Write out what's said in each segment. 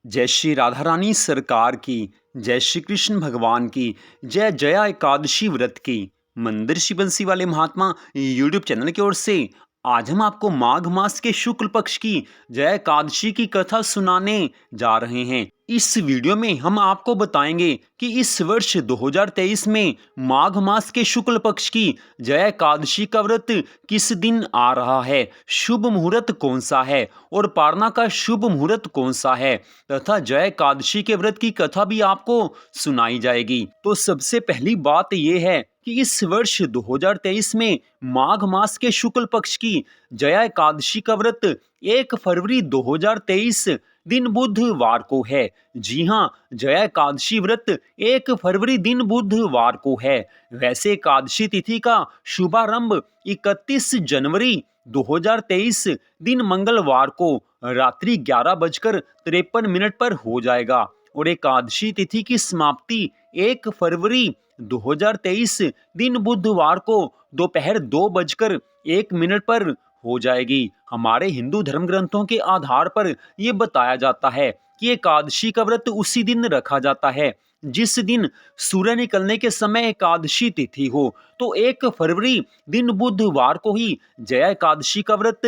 जय श्री राधा रानी सरकार की, जय श्री कृष्ण भगवान की, जय जया एकादशी व्रत की। मंदिर श्री बंसी वाले महात्मा यूट्यूब चैनल की ओर से आज हम आपको माघ मास के शुक्ल पक्ष की जया एकादशी की कथा सुनाने जा रहे हैं। इस वीडियो में हम आपको बताएंगे कि इस वर्ष 2023 में माघ मास के शुक्ल पक्ष की जया एकादशी का व्रत किस दिन आ रहा है, शुभ मुहूर्त कौन सा है और पारना का शुभ मुहूर्त कौन सा है तथा जया एकादशी के व्रत की कथा भी आपको सुनाई जाएगी। तो सबसे पहली बात यह है कि इस वर्ष 2023 में माघ मास के शुक्ल पक्ष की जया एकादशी का व्रत 1 फरवरी 2023 दिन बुधवार को है। जी हाँ, जया एकादशी व्रत 1 फरवरी दिन बुधवार को है। वैसे एकादशी तिथि का शुभारंभ 31 जनवरी 2023 दिन मंगलवार को रात्रि 11:53 पर हो जाएगा और एकादशी तिथि की समाप्ति 1 फरवरी 2023 दिन बुधवार को दोपहर 2:01 पर हो जाएगी। हमारे हिंदू धर्म ग्रंथों के आधार पर यह बताया जाता है कि एकादशी का व्रत उसी दिन रखा जाता है जिस दिन सूर्य निकलने के समय एकादशी तिथि हो। तो 1 फरवरी दिन बुधवार को ही जया एकादशी का व्रत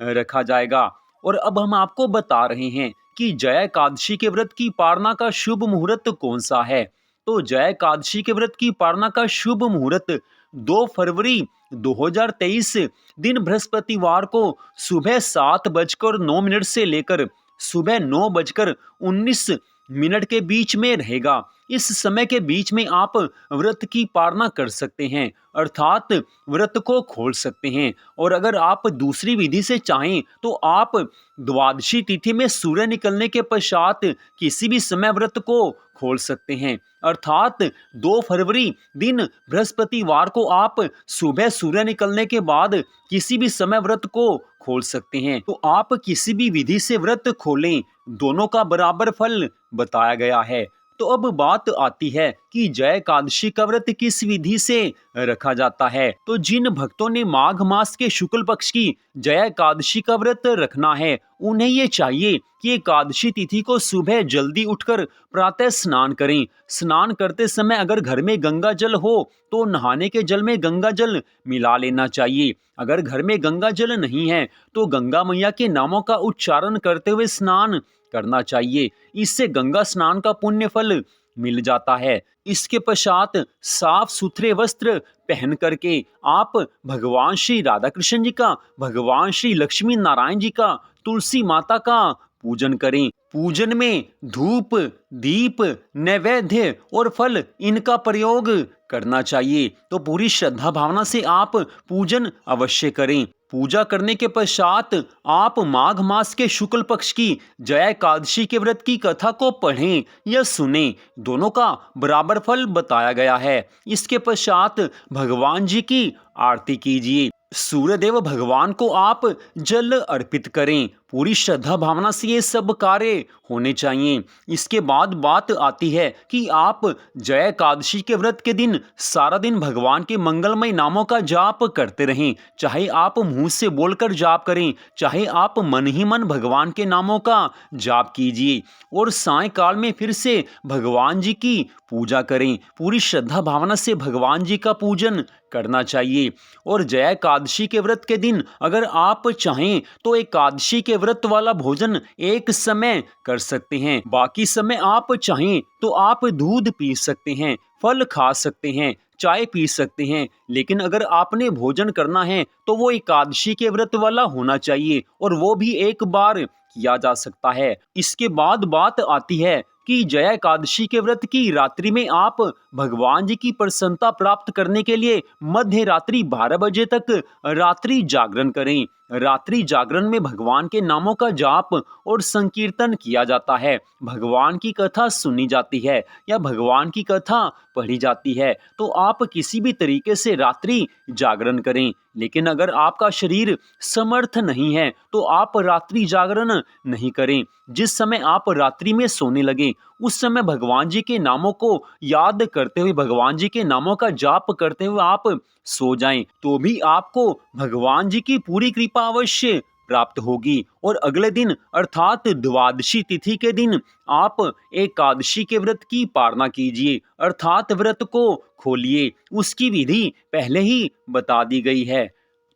रखा जाएगा। और अब हम आपको बता रहे हैं कि जया एकादशी के व्रत की पारना का शुभ मुहूर्त कौन सा है। तो जया एकादशी के व्रत की पारना का शुभ मुहूर्त 2 फरवरी 2023 दिन बृहस्पतिवार को सुबह 7:09 से लेकर सुबह 9:19 के बीच में रहेगा। इस समय के बीच में आप व्रत की पालना कर सकते हैं, अर्थात व्रत को खोल सकते हैं। और अगर आप दूसरी विधि से चाहें तो आप द्वादशी तिथि में सूर्य निकलने के पश्चात किसी भी समय व्रत को खोल सकते हैं, अर्थात 2 फरवरी दिन बृहस्पतिवार को आप सुबह सूर्य निकलने के बाद किसी भी समय व्रत को खोल सकते हैं। तो आप किसी भी विधि से व्रत खोलें, दोनों का बराबर फल बताया गया है। तो अब बात आती है कि जया एकादशी का व्रत किस विधि से रखा जाता है। तो जिन भक्तों ने माघ मास के शुक्ल पक्ष की जया एकादशी का व्रत रखना है, उन्हें ये चाहिए कि एकादशी तिथि को सुबह जल्दी उठकर प्रातः स्नान करें। स्नान करते समय अगर घर में गंगा जल हो तो नहाने के जल में गंगा जल मिला लेना चाहिए। अगर घर में गंगा जल नहीं है तो गंगा मैया के नामों का उच्चारण करते हुए स्नान करना चाहिए। इससे गंगा स्नान का पुण्य फल मिल जाता है। इसके पश्चात साफ सुथरे वस्त्र पहन करके आप भगवान श्री राधा कृष्ण जी का, भगवान श्री लक्ष्मी नारायण जी का, तुलसी माता का पूजन करें। पूजन में धूप, दीप, नैवेद्य और फल इनका प्रयोग करना चाहिए। तो पूरी श्रद्धा भावना से आप पूजन अवश्य करें। पूजा करने के पश्चात आप माघ मास के शुक्ल पक्ष की जया एकादशी के व्रत की कथा को पढ़ें या सुनें, दोनों का बराबर फल बताया गया है। इसके पश्चात भगवान जी की आरती कीजिए। सूर्यदेव भगवान को आप जल अर्पित करें। पूरी श्रद्धा भावना से ये सब कार्य होने चाहिए। इसके बाद बात आती है कि आप जया एकादशी के व्रत के दिन सारा दिन भगवान के मंगलमय नामों का जाप करते रहें। चाहे आप मुंह से बोलकर जाप करें, चाहे आप मन ही मन भगवान के नामों का जाप कीजिए और सायंकाल में फिर से भगवान जी की पूजा करें। पूरी श्रद्धा भावना से भगवान जी का पूजन करना चाहिए। और जया एकादशी के व्रत के दिन अगर आप चाहें तो एकादशी के व्रत वाला भोजन एक समय कर सकते हैं, बाकी समय आप चाहें तो आप दूध पी सकते हैं, फल खा सकते हैं, चाय पी सकते हैं। लेकिन अगर आपने भोजन करना है तो वो एकादशी के व्रत वाला होना चाहिए और वो भी एक बार किया जा सकता है। इसके बाद बात आती है कि जया एकादशी के व्रत की रात्रि में आप भगवान जी की प्रसन्नता प्राप्त करने के लिए मध्य रात्रि 12 बजे तक रात्रि जागरण करें। रात्रि जागरण में भगवान के नामों का जाप और संकीर्तन किया जाता है, भगवान की कथा सुनी जाती है या भगवान की कथा पढ़ी जाती है। तो आप किसी भी तरीके से रात्रि जागरण करें। लेकिन अगर आपका शरीर समर्थ नहीं है तो आप रात्रि जागरण नहीं करें। जिस समय आप रात्रि में सोने लगे उस समय भगवान जी के नामों को याद करते हुए, भगवान जी के नामों का जाप करते हुए आप सो जाएं, तो भी आपको भगवान जी की पूरी कृपा अवश्य प्राप्त होगी। और अगले दिन अर्थात द्वादशी तिथि के दिन आप एकादशी के व्रत की पालना कीजिए, अर्थात व्रत को खोलिए। उसकी विधि पहले ही बता दी गई है।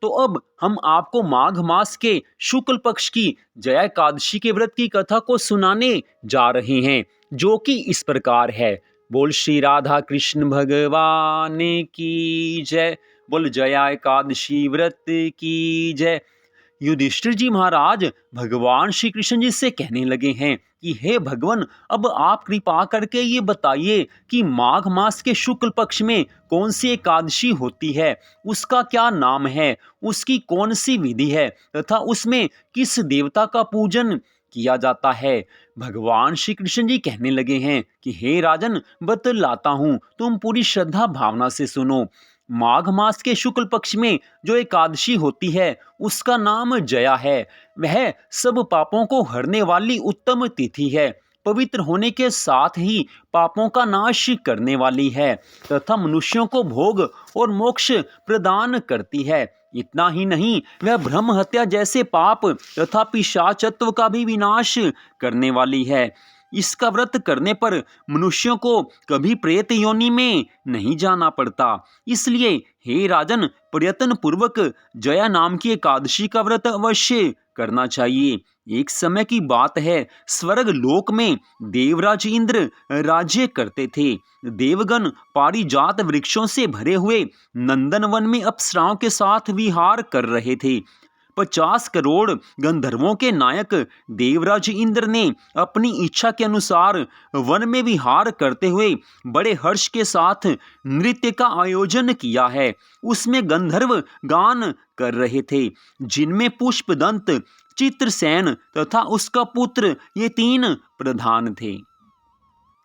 तो अब हम आपको माघ मास के शुक्ल पक्ष की जया एकादशी के व्रत की कथा को सुनाने जा रहे हैं, जो कि इस प्रकार है। बोल श्री राधा कृष्ण भगवान की जय। बोल जया एकादशी व्रत की जय। युधिष्ठिर जी महाराज भगवान श्री कृष्ण जी से कहने लगे हैं कि हे भगवान, अब आप कृपा करके ये बताइए कि माघ मास के शुक्ल पक्ष में कौन सी एकादशी होती है, उसका क्या नाम है, उसकी कौन सी विधि है तथा उसमें किस देवता का पूजन किया जाता है। भगवान श्री कृष्ण जी कहने लगे हैं कि हे राजन, बतलाता हूँ, तुम पूरी श्रद्धा भावना से सुनो। माघ मास के शुक्ल पक्ष में जो एकादशी होती है उसका नाम जया है। वह सब पापों को हरने वाली उत्तम तिथि है, पवित्र होने के साथ ही पापों का नाश करने वाली है तथा मनुष्यों को भोग और मोक्ष प्रदान करती है। इतना ही नहीं, वह ब्रह्म हत्या जैसे पाप तथा पिशाचत्व का भी विनाश करने वाली है। इसका व्रत करने पर मनुष्यों को कभी प्रेत योनि में नहीं जाना पड़ता। इसलिए हे राजन, प्रयत्न पूर्वक जया नाम की एकादशी का व्रत अवश्य करना चाहिए। एक समय की बात है, स्वर्ग लोक में देवराज इंद्र राज्य करते थे। देवगण पारिजात वृक्षों से भरे हुए नंदनवन में अप्सराओं के साथ विहार कर रहे थे। 50 करोड़ गंधर्वों के नायक देवराज इंद्र ने अपनी इच्छा के अनुसार वन में विहार करते हुए बड़े हर्ष के साथ नृत्य का आयोजन किया है। उसमें गंधर्व गान कर रहे थे, जिनमें पुष्पदंत, चित्रसेन तथा उसका पुत्र, ये 3 प्रधान थे।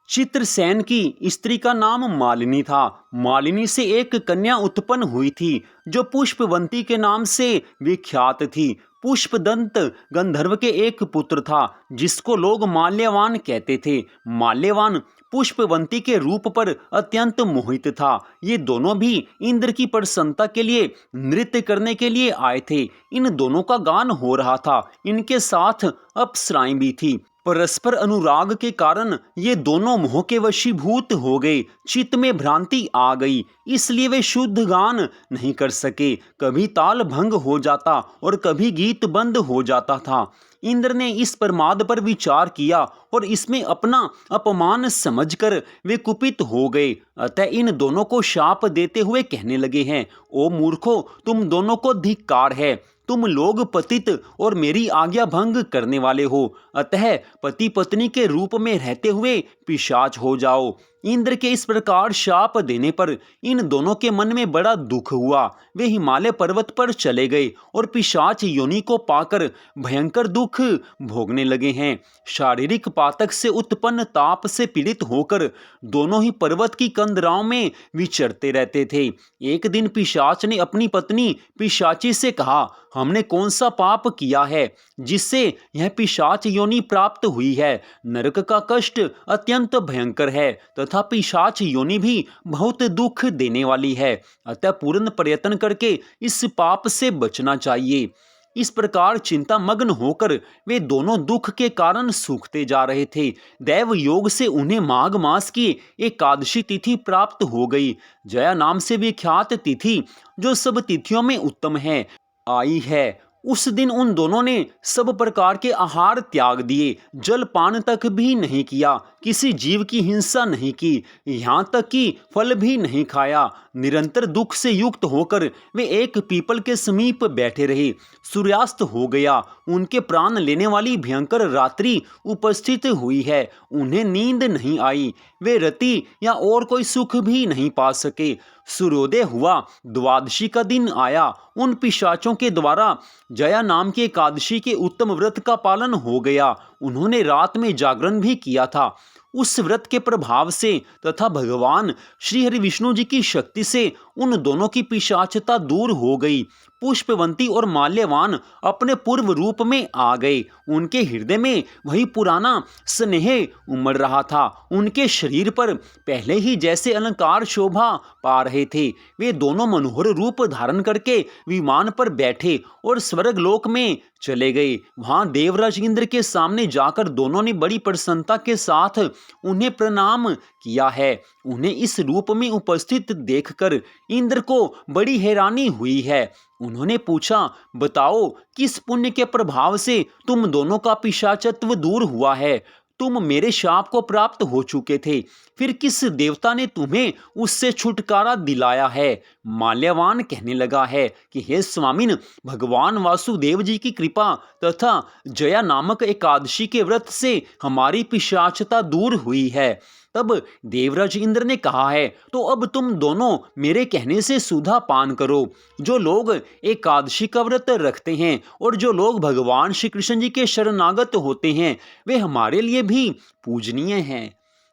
चित्रसेन की स्त्री का नाम मालिनी था। मालिनी से एक कन्या उत्पन्न हुई थी जो पुष्पवंती के नाम से विख्यात थी। पुष्पदंत गंधर्व के एक पुत्र था जिसको लोग माल्यवान कहते थे। माल्यवान पुष्पवंती के रूप पर अत्यंत मोहित था। ये दोनों भी इंद्र की प्रसन्नता के लिए नृत्य करने के लिए आए थे। इन दोनों का गान हो रहा था। इनके साथ अप्सराएं भी थी। परस्पर अनुराग के कारण ये दोनों मोह के वशीभूत हो गए। चित्त में भ्रांति आ गई, इसलिए वे शुद्ध गान नहीं कर सके। कभी ताल भंग हो जाता और कभी गीत बंद हो जाता था। इंद्र ने इस प्रमाद पर विचार किया और इसमें अपना अपमान समझकर वे कुपित हो गए। अतः इन दोनों को शाप देते हुए कहने लगे हैं, ओ मूर्खों, तुम दोनों को धिक्कार है। तुम लोग पतित और मेरी आज्ञा भंग करने वाले हो। अतः पति पत्नी के रूप में रहते हुए पिशाच हो जाओ। इंद्र के इस प्रकार शाप देने पर इन दोनों के मन में बड़ा दुख हुआ। वे हिमालय पर्वत पर चले गए और पिशाच योनि को पाकर भयंकर दुख भोगने लगे हैं। शारीरिक पातक से उत्पन्न ताप से पीड़ित होकर दोनों ही पर्वत की कंदराओं में विचरते रहते थे। एक दिन पिशाच ने अपनी पत्नी पिशाची से कहा, हमने कौन सा पाप किया है जिससे यह पिशाच योनि प्राप्त हुई है। नरक का कष्ट अत्यंत भयंकर है तथा पिशाच योनि भी बहुत दुख देने वाली है। अतः पूर्ण प्रयत्न करके इस पाप से बचना चाहिए। इस प्रकार चिंता मग्न होकर वे दोनों दुख के कारण सूखते जा रहे थे। दैव योग से उन्हें माघ मास की एकादशी तिथि प्राप्त हो गई। जया नाम से विख्यात तिथि, जो सब तिथियों में उत्तम है, आई है। उस दिन उन दोनों ने सब प्रकार के आहार त्याग दिए, जल पान तक भी नहीं किया, किसी जीव की हिंसा नहीं की, यहाँ तक कि फल भी नहीं खाया। निरंतर दुख से युक्त होकर वे एक पीपल के समीप बैठे रहे। सूर्यास्त हो गया। उनके प्राण लेने वाली भयंकर रात्रि उपस्थित हुई है। उन्हें नींद नहीं आई। वे रति या और कोई सुख भी नहीं पा सके। सूर्योदय हुआ, द्वादशी का दिन आया। उन पिशाचों के द्वारा जया नाम की एकादशी के उत्तम व्रत का पालन हो गया। उन्होंने रात में जागरण भी किया था। उस व्रत के प्रभाव से तथा भगवान श्री हरि विष्णु जी की शक्ति से उन दोनों की पिशाचता दूर हो गई। पुष्पवंती और माल्यवान अपने पूर्व रूप में आ गए। उनके हृदय में वही पुराना स्नेह उमड़ रहा था। उनके शरीर पर पहले ही जैसे अलंकार शोभा पा रहे थे। वे दोनों मनोहर रूप धारण करके विमान पर बैठे और स्वर्गलोक में चले गए। वहां देवराज इंद्र के सामने जाकर दोनों ने बड़ी प्रसन्नता के साथ उन्हें प्रणाम किया है। उन्हें इस रूप में उपस्थित देखकर इंद्र को बड़ी हैरानी हुई है। उन्होंने पूछा, बताओ किस पुण्य के प्रभाव से तुम दोनों का पिशाचत्व दूर हुआ है? तुम मेरे शाप को प्राप्त हो चुके थे, फिर किस देवता ने तुम्हें उससे छुटकारा दिलाया है? माल्यवान कहने लगा है कि हे स्वामिन, भगवान वासुदेव जी की कृपा तथा जया नामक एकादशी के व्रत से हमारी पिशाचता दूर हुई है। तब देवराज इंद्र ने कहा है, तो अब तुम दोनों मेरे कहने से सुधा पान करो। जो लोग एकादशी का व्रत रखते हैं और जो लोग भगवान श्री कृष्ण जी के शरणागत होते हैं, वे हमारे लिए भी पूजनीय हैं।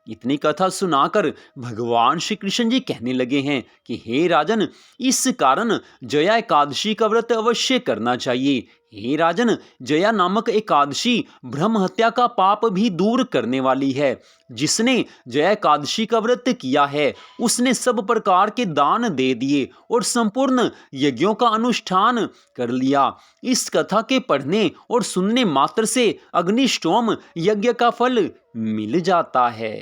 इतनी कथा सुनाकर भगवान श्री कृष्ण जी कहने लगे हैं कि हे राजन, इस कारण जया एकादशी का व्रत अवश्य करना चाहिए। हे राजन, जया नामक एकादशी ब्रह्म हत्या का पाप भी दूर करने वाली है। जिसने जया एकादशी का व्रत किया है, उसने सब प्रकार के दान दे दिए और संपूर्ण यज्ञों का अनुष्ठान कर लिया। इस कथा के पढ़ने और सुनने मात्र से अग्निष्टोम यज्ञ का फल मिल जाता है।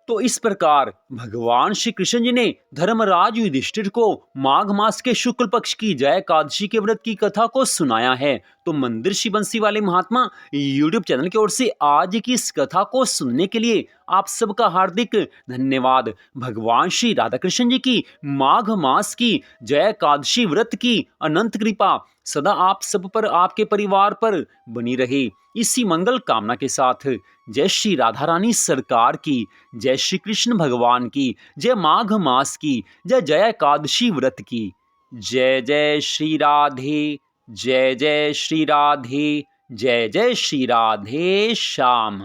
तो इस प्रकार भगवान श्री कृष्ण जी ने धर्मराज युधिष्ठिर को माघ मास के शुक्ल पक्ष की जया एकादशी के व्रत की कथा को सुनाया है। तो मंदिर श्री बंसी वाले महात्मा यूट्यूब चैनल की ओर से आज की इस कथा को सुनने के लिए आप सबका हार्दिक धन्यवाद। भगवान श्री राधा कृष्ण जी की माघ मास की जया एकादशी व्रत की अनंत कृपा सदा आप सब पर, आपके परिवार पर बनी रहे। इसी मंगल कामना के साथ जय श्री राधा रानी सरकार की, जय श्री कृष्ण भगवान की, जय माघ मास की, जय जया एकादशी व्रत की। जय जय श्री राधे, जय जय श्री राधे, जय जय श्री राधे श्याम।